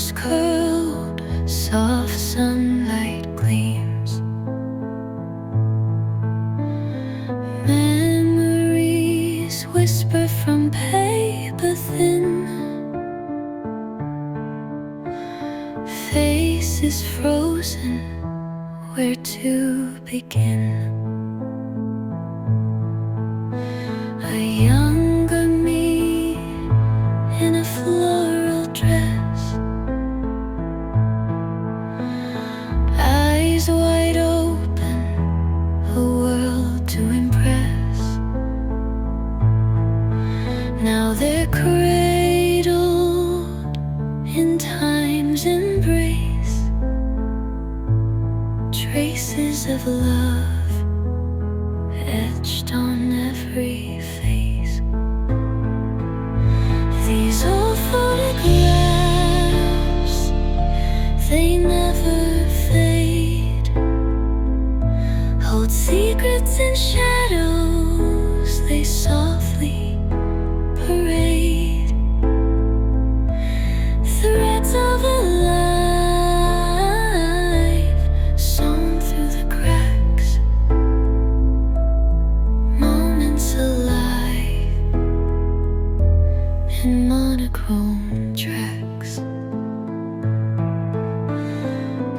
corners curled, soft sunlight gleams. Memories whisper from paper thin. Faces frozen, where to begin? A younger me in a floral dress, eyes wide open, a world to impress. Now they're cradled in time's embrace, traces of love etched on every face. These old photographs, they never fade, hold secrets and shadows they softly parade. Threads of a life sewn through the cracks, moments alive in monochrome tracks.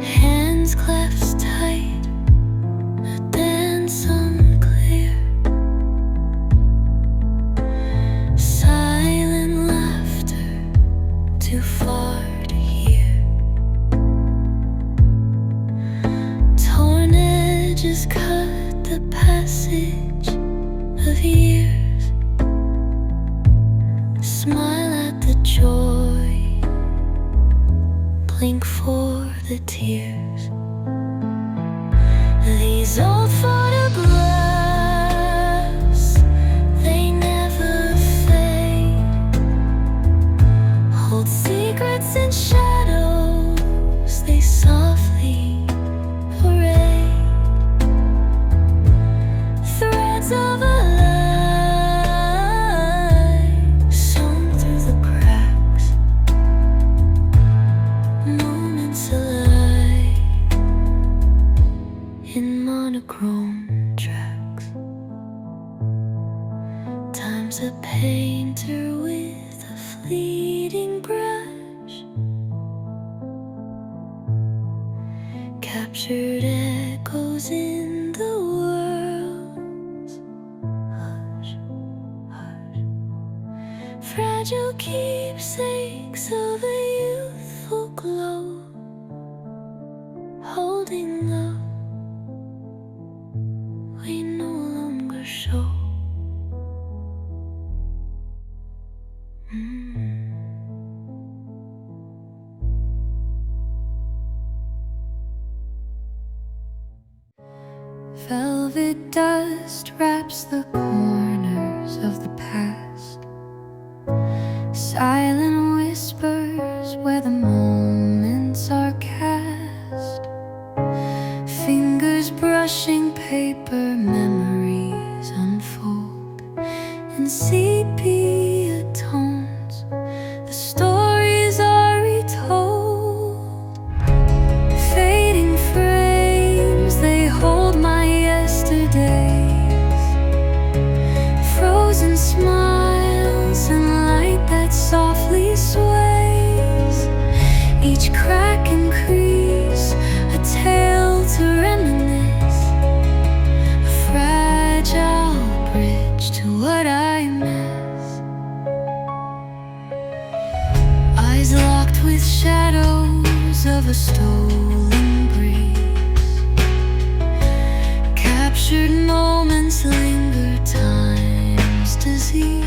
Hands clasped tight, a dance unclear, silent laughter too far to hear. Torn edges cut the passage of years. Smile at the joy, blink for the tears. These old photographs, they never fade, hold secrets and shadows they softly parade. Threads of a life sewn through the cracks, moments alive in monochrome tracks. Time's a painter with a fleeting brush, captured echoes in the world's hush, hush. Fragile keepsakes of a youthful glow, holding love we no longer show. Velvet dust wraps the corners of the past, silent whispers where the moments are cast. Fingers brushing paper, memories unfold in sepia tones. The stories are retold. Fading frames, they hold my yesterdays. Frozen smiles and light that softly sways. Each crack and crease, a tale to reminisce, a fragile bridge to what I miss. Eyes locked with shadows of a stolen breeze. Captured moments linger, time's disease.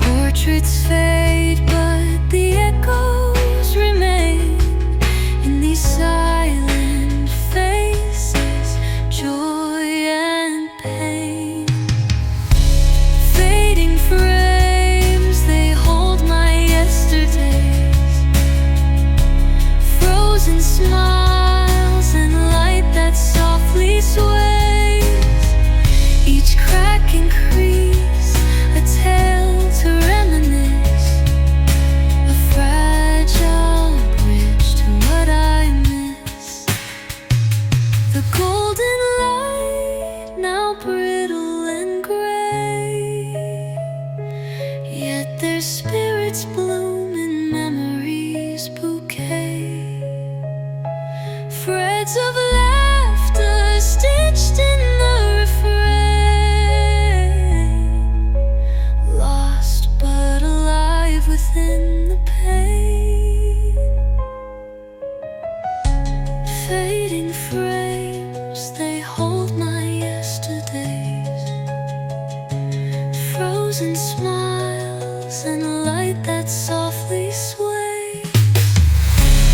Portraits fade, but the echoes remain in these silent faces, joy and pain. Fading frames, they hold my yesterdays. Frozen smiles and light that softly sways. Each crack and crease, a tale to reminisce, Their spirits bloom in memory's bouquet. Threads of laughter stitched in the refrain, lost but alive within the pain. Fading frames, they hold my yesterdays, frozen smiles and a light that softly sways.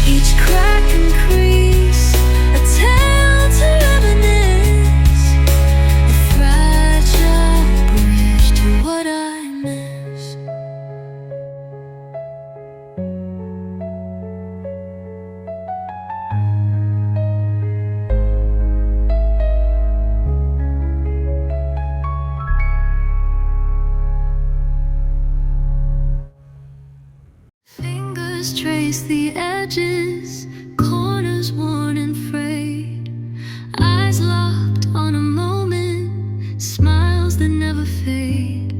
Each crack and crease, a tale to reminisce, a fragile bridge to what I miss. Fingers trace the edges, corners worn and frayed, eyes locked on a moment, smiles that never fade,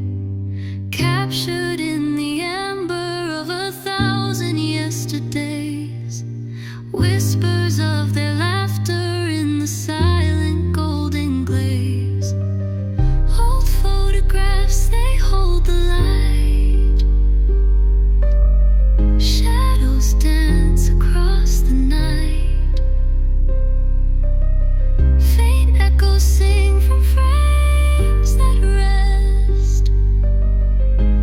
captured in the amber of 1,000 yesterdays, whispers of their laughter in the silent golden glaze. Old photographs, they hold the light, shadows dance across the night, faint echoes sing from frames that rest,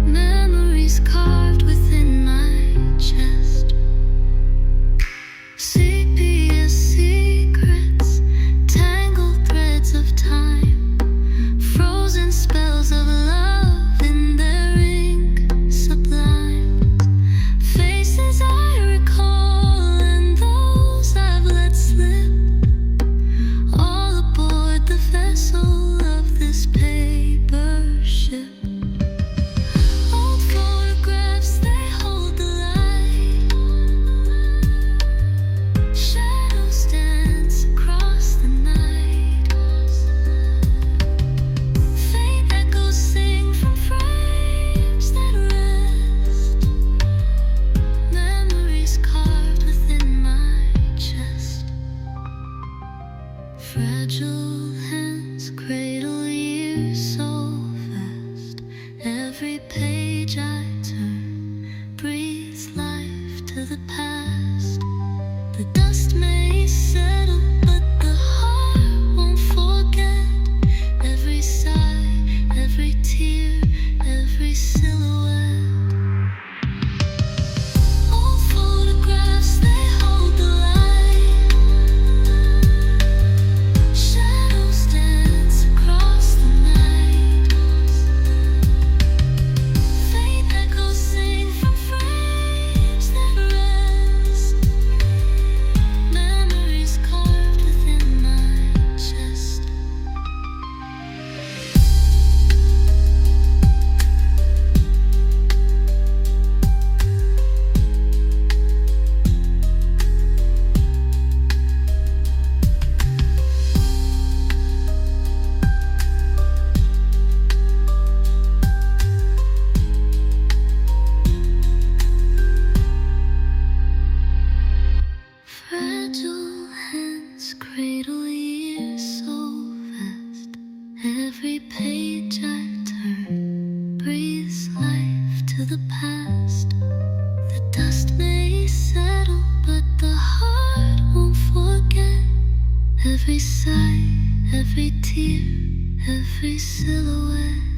memories carved within my chest. Sepia secrets, tangled threads of time, frozen spells of love in their ink sublime. Faces I recall and those I've let slip, all aboard the vessel of this paper ship. Old photographs, they hold the light, shadows dance across the night, faint echoes sing from frames that rest, memories carved within my chest. Fragile hands cradle years so fast. Every page I turn breathes life to the past. The dust may settle, but the heart won't forget. Every sigh, every tear, every silhouette. Old photographs, they hold the light, shadows dance across the night, faint echoes sing from frames that rest, memories carved within my chest. Fragile hands cradle years so fast. Every page I turn breathes life to the past. The dust may settle, but the heart won't forget. Every sigh, every tear, every silhouette.